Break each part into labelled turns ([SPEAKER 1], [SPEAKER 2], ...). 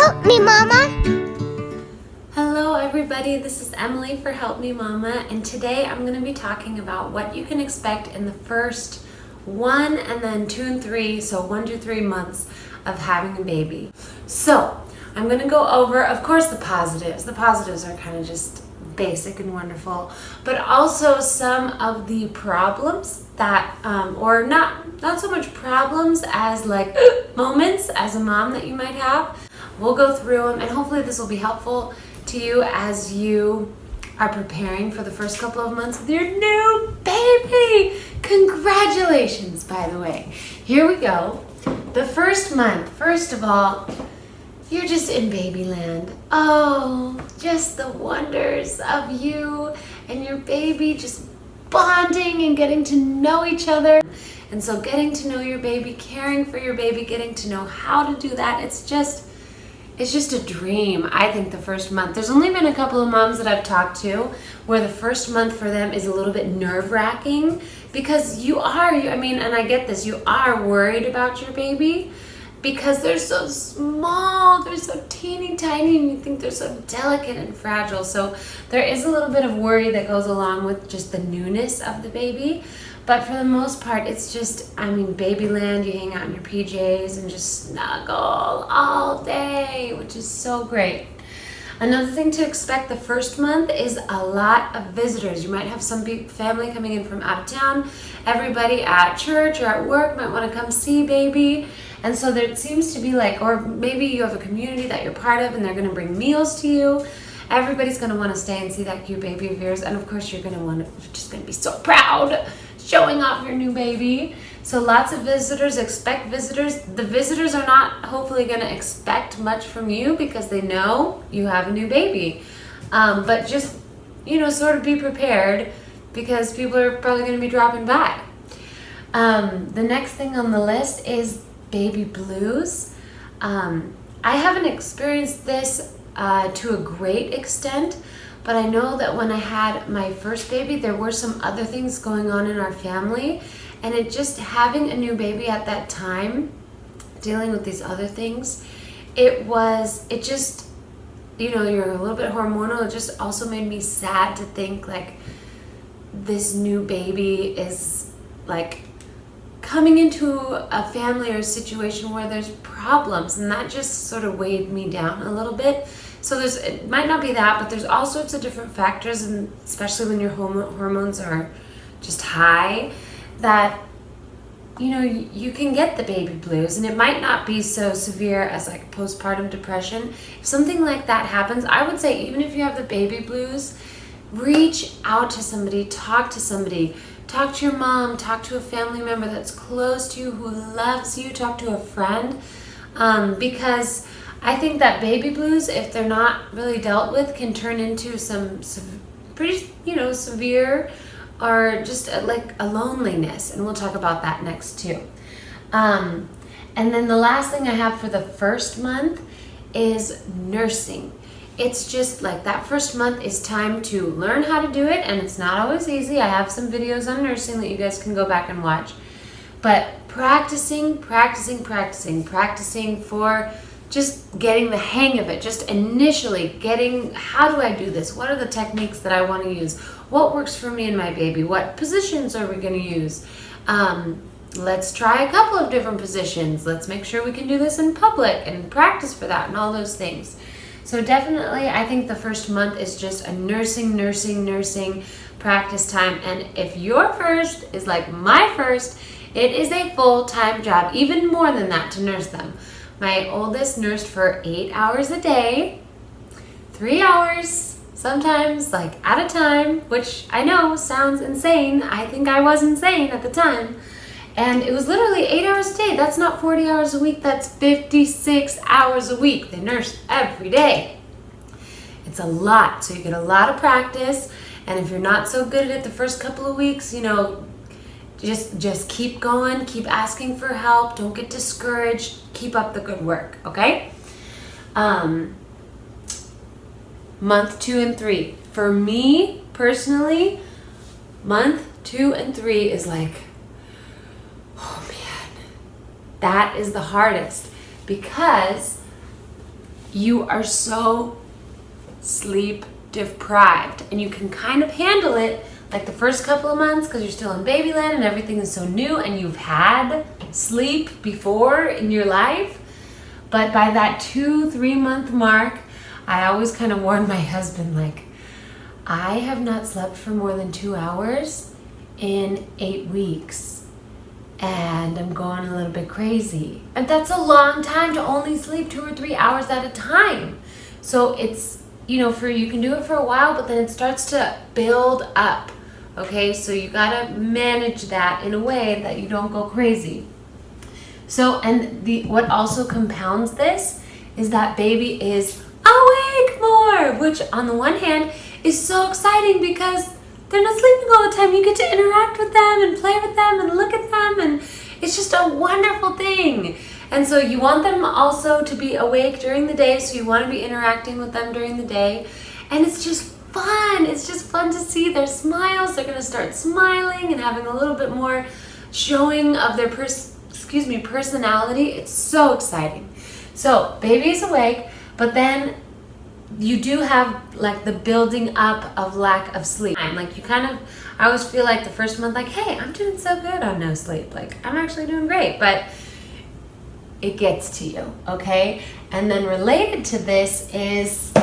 [SPEAKER 1] Help me, Mama.
[SPEAKER 2] Hello everybody, this is Emily for Help Me Mama, and today I'm going to be talking about what you can expect in the first 1 and then 2 and 3, so 1 to 3 months of having a baby. So I'm going to go over, of course, the positives. The positives are kind of just basic and wonderful, but also some of the problems that, or not so much problems as like moments as a mom that you might have. We'll go through them, and hopefully this will be helpful to you as you are preparing for the first couple of months with your new baby. Congratulations, by the way. Here we go. The first month, first of all, you're just in babyland. Oh, just the wonders of you and your baby just bonding and getting to know each other. And so getting to know your baby, caring for your baby, getting to know how to do that, it's just a dream. I think the first month. There's only been a couple of moms that I've talked to where the first month for them is a little bit nerve-wracking because and I get this, you are worried about your baby because they're so small, they're so teeny tiny, and you think they're so delicate and fragile. So there is a little bit of worry that goes along with just the newness of the baby. But for the most part, it's just, babyland. You hang out in your PJs and just snuggle all day, which is so great. Another thing to expect the first month is a lot of visitors. You might have some big family coming in from out of town. Everybody at church or at work might want to come see baby. And so there seems to be or maybe you have a community that you're part of and they're going to bring meals to you. Everybody's going to want to stay and see that cute baby of yours. And of course, you're just going to be so proud showing off your new baby. So lots of visitors, expect visitors. The visitors are not hopefully going to expect much from you because they know you have a new baby. But just, sort of be prepared because people are probably going to be dropping by. The next thing on the list is baby blues. I haven't experienced this to a great extent, but I know that when I had my first baby, there were some other things going on in our family, and having a new baby at that time, dealing with these other things, you're a little bit hormonal. It just also made me sad to think this new baby is coming into a family or a situation where there's problems, and that just sort of weighed me down a little bit. So it might not be that, but there's all sorts of different factors, and especially when your hormones are just high, that you can get the baby blues, and it might not be so severe as postpartum depression. If something like that happens, I would say even if you have the baby blues, reach out to somebody, talk to somebody. Talk to your mom, talk to a family member that's close to you, who loves you, talk to a friend, because I think that baby blues, if they're not really dealt with, can turn into some pretty, severe or just a loneliness, and we'll talk about that next too. And then the last thing I have for the first month is nursing. It's just that first month is time to learn how to do it, and it's not always easy. I have some videos on nursing that you guys can go back and watch. But practicing for just getting the hang of it, just initially how do I do this? What are the techniques that I want to use? What works for me and my baby? What positions are we going to use? Let's try a couple of different positions. Let's make sure we can do this in public and practice for that and all those things. So definitely, I think the first month is just a nursing practice time. And if your first is like my first, it is a full-time job, even more than that, to nurse them. My oldest nursed for 8 hours a day, 3 hours, sometimes at a time, which I know sounds insane. I think I was insane at the time. And it was literally 8 hours a day. That's not 40 hours a week. That's 56 hours a week. They nurse every day. It's a lot. So you get a lot of practice. And if you're not so good at it the first couple of weeks, just keep going. Keep asking for help. Don't get discouraged. Keep up the good work. Okay? Month 2 and 3. For me, personally, month 2 and 3 is oh man, that is the hardest because you are so sleep deprived, and you can kind of handle it like the first couple of months because you're still in baby land and everything is so new and you've had sleep before in your life. But by that 2-3 month mark, I always kind of warn my husband, like, I have not slept for more than 2 hours in 8 weeks and I'm going a little bit crazy. And that's a long time to only sleep 2 or 3 hours at a time. So it's, you can do it for a while, but then it starts to build up. Okay, so you gotta manage that in a way that you don't go crazy. So, and what also compounds this is that baby is awake more, which on the one hand is so exciting because they're not sleeping all the time. You get to interact with them and play with them and look at them, and it's just a wonderful thing. And so you want them also to be awake during the day, so you want to be interacting with them during the day. And it's just fun. It's just fun to see their smiles. They're going to start smiling and having a little bit more showing of their personality. It's so exciting. So baby is awake, but then you do have like the building up of lack of sleep. Like I always feel like the first month, like, hey, I'm doing so good on no sleep. Like, I'm actually doing great, but it gets to you, okay? And then related to this is,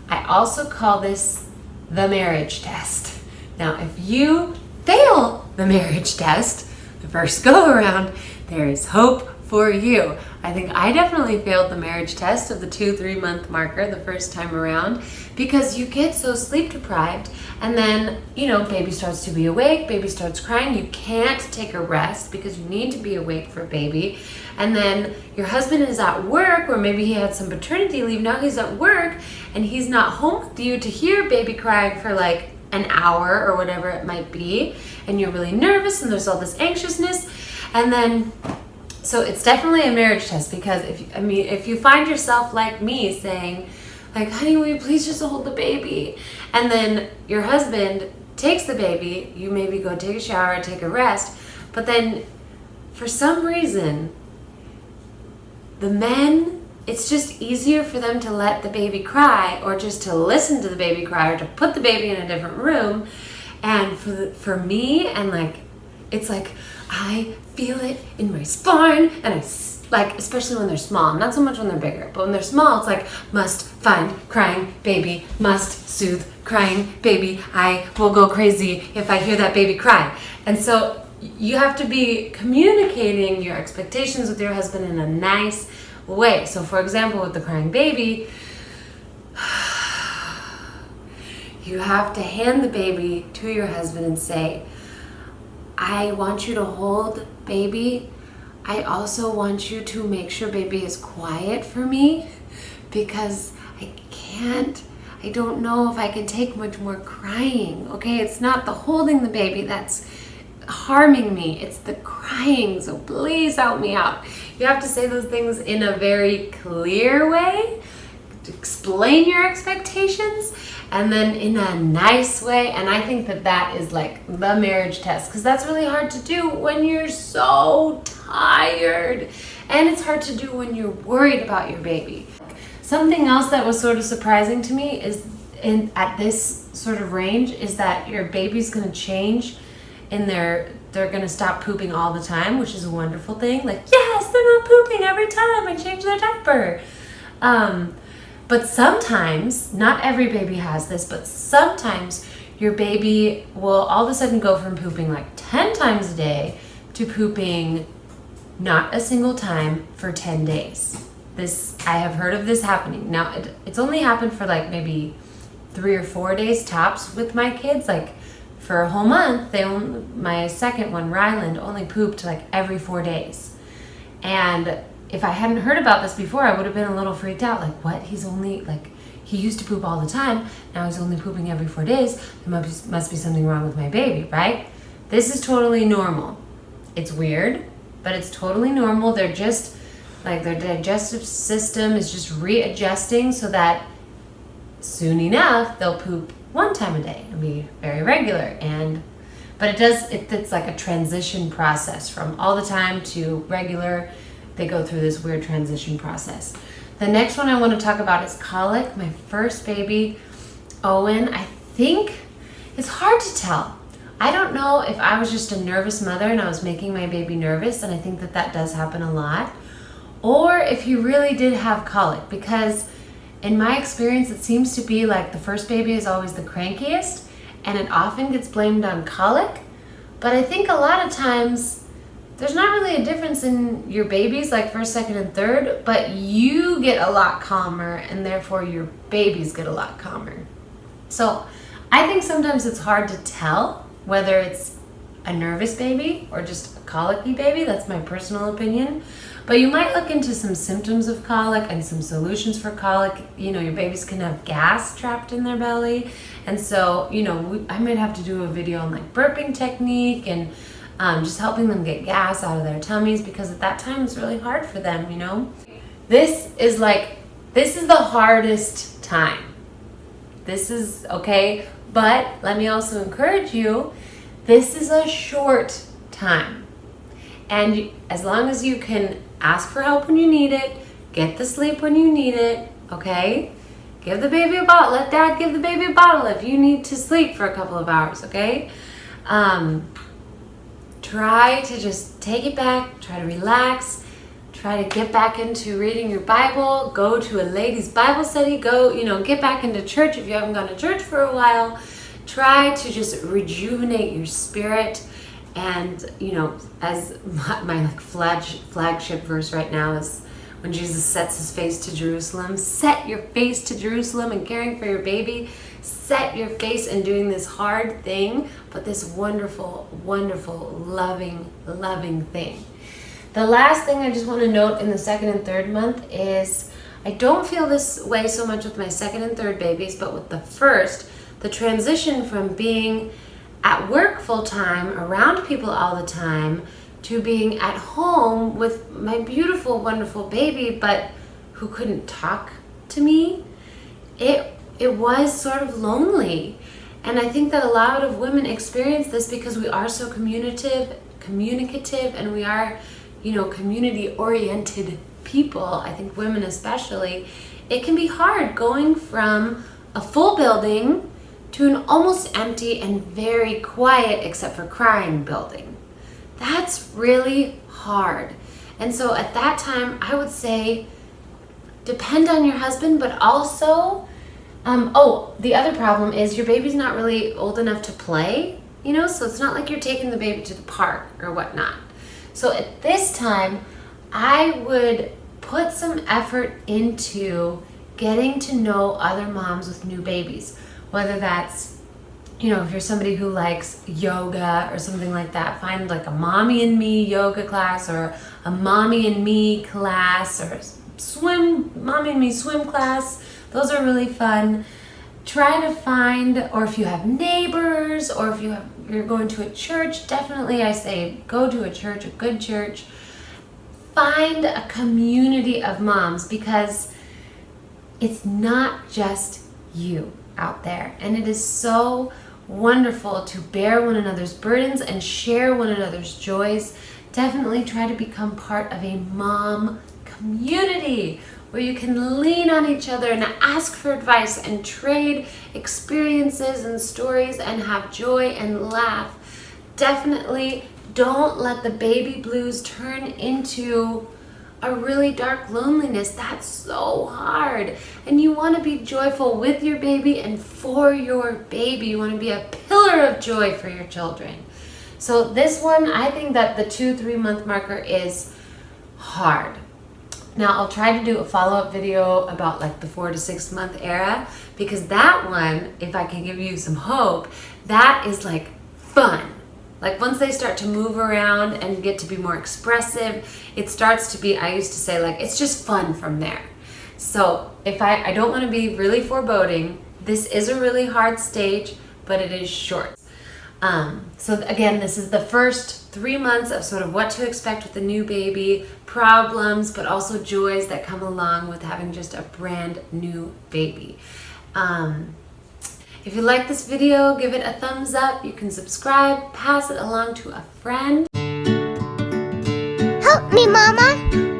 [SPEAKER 2] I also call this the marriage test. Now, if you fail the marriage test, the first go around, there is hope for you. I think I definitely failed the marriage test of the 2-3 month marker the first time around because you get so sleep deprived, and then, baby starts to be awake, baby starts crying, you can't take a rest because you need to be awake for baby, and then your husband is at work, or maybe he had some paternity leave, now he's at work and he's not home with you to hear baby crying for like an hour or whatever it might be, and you're really nervous and there's all this anxiousness. And then so it's definitely a marriage test, because if you find yourself like me saying, like, honey, will you please just hold the baby? And then your husband takes the baby, you maybe go take a shower, take a rest, but then for some reason, the men, it's just easier for them to let the baby cry, or just to listen to the baby cry, or to put the baby in a different room. And for me, and like, it's like, I feel it in my spine, and especially when they're small, not so much when they're bigger, but when they're small, it's like, must find crying baby, must soothe crying baby. I will go crazy if I hear that baby cry. And so you have to be communicating your expectations with your husband in a nice way. So for example, with the crying baby, you have to hand the baby to your husband and say, I want you to hold baby. I also want you to make sure baby is quiet for me, because I don't know if I can take much more crying, okay? It's not the holding the baby that's harming me, it's the crying, so please help me out. You have to say those things in a very clear way, to explain your expectations, and then in a nice way. And I think that is like the marriage test, because that's really hard to do when you're so tired, and it's hard to do when you're worried about your baby. Something else that was sort of surprising to me is at this sort of range is that your baby's going to change in they're going to stop pooping all the time, which is a wonderful thing. Like, yes, they're not pooping every time I change their diaper. But sometimes, not every baby has this, but sometimes your baby will all of a sudden go from pooping like 10 times a day to pooping not a single time for 10 days. I have heard of this happening. Now, it's only happened for like maybe 3 or 4 days tops with my kids. Like for a whole month, my second one, Ryland, only pooped like every 4 days. And if I hadn't heard about this before, I would have been a little freaked out. Like, what? He used to poop all the time. Now he's only pooping every 4 days. There must be something wrong with my baby, right? This is totally normal. It's weird, but it's totally normal. They're just, like, their digestive system is just readjusting so that soon enough, they'll poop 1 time a day and be very regular. But it's like a transition process from all the time to regular. They go through this weird transition process. The next one I want to talk about is colic. My first baby, Owen, I think it's hard to tell. I don't know if I was just a nervous mother and I was making my baby nervous, and I think that does happen a lot, or if he really did have colic, because in my experience it seems to be like the first baby is always the crankiest and it often gets blamed on colic. But I think a lot of times there's not really a difference in your babies, like first, second, and third, but you get a lot calmer and therefore your babies get a lot calmer. So I think sometimes it's hard to tell whether it's a nervous baby or just a colicky baby. That's my personal opinion. But you might look into some symptoms of colic and some solutions for colic. You know, your babies can have gas trapped in their belly. And so, you know, I might have to do a video on like burping technique and just helping them get gas out of their tummies, because at that time it's really hard for them, you know. This is the hardest time. This is okay, but let me also encourage you, this is a short time. And as long as you can ask for help when you need it, get the sleep when you need it, okay? Give the baby a bottle. Let dad give the baby a bottle if you need to sleep for a couple of hours, okay? Try to just take it back, try to relax, try to get back into reading your Bible, go to a ladies' Bible study, get back into church if you haven't gone to church for a while. Try to just rejuvenate your spirit. And, you know, as my flagship verse right now is when Jesus sets his face to Jerusalem. Set your face to Jerusalem and caring for your baby. Set your face in doing this hard thing, but this wonderful, wonderful, loving thing. The last thing I just want to note in the second and third month is I don't feel this way so much with my second and third babies, but with the first, the transition from being at work full time, around people all the time, to being at home with my beautiful, wonderful baby, but who couldn't talk to me, it was sort of lonely. And I think that a lot of women experience this because we are so communicative, and we are, you know, community-oriented people. I think women especially. It can be hard going from a full building to an almost empty and very quiet, except for crying, building. That's really hard. And so at that time, I would say, depend on your husband, but also, the other problem is your baby's not really old enough to play, you know, so it's not like you're taking the baby to the park or whatnot. So at this time, I would put some effort into getting to know other moms with new babies. Whether that's, you know, if you're somebody who likes yoga or something like that, find like a Mommy and Me yoga class or a Mommy and Me class or Mommy and Me swim class. Those are really fun. Try to find, or if you have neighbors, or if you're going to a church, definitely I say go to a church, a good church. Find a community of moms, because it's not just you out there, and it is so wonderful to bear one another's burdens and share one another's joys. Definitely try to become part of a mom community where you can lean on each other and ask for advice and trade experiences and stories and have joy and laugh. Definitely don't let the baby blues turn into a really dark loneliness. That's so hard. And you want to be joyful with your baby and for your baby. You want to be a pillar of joy for your children. So this one, I think that the 2-3 month marker is hard. Now I'll try to do a follow-up video about like the 4 to 6 month era, because that one, if I can give you some hope, that is like fun. Like once they start to move around and get to be more expressive, it starts to be, I used to say, like, it's just fun from there. So if I don't want to be really foreboding, this is a really hard stage, but it is short. So again, this is the first 3 months of sort of what to expect with the new baby, problems, but also joys that come along with having just a brand new baby. If you like this video, give it a thumbs up. You can subscribe, pass it along to a friend.
[SPEAKER 1] Help me, Mama!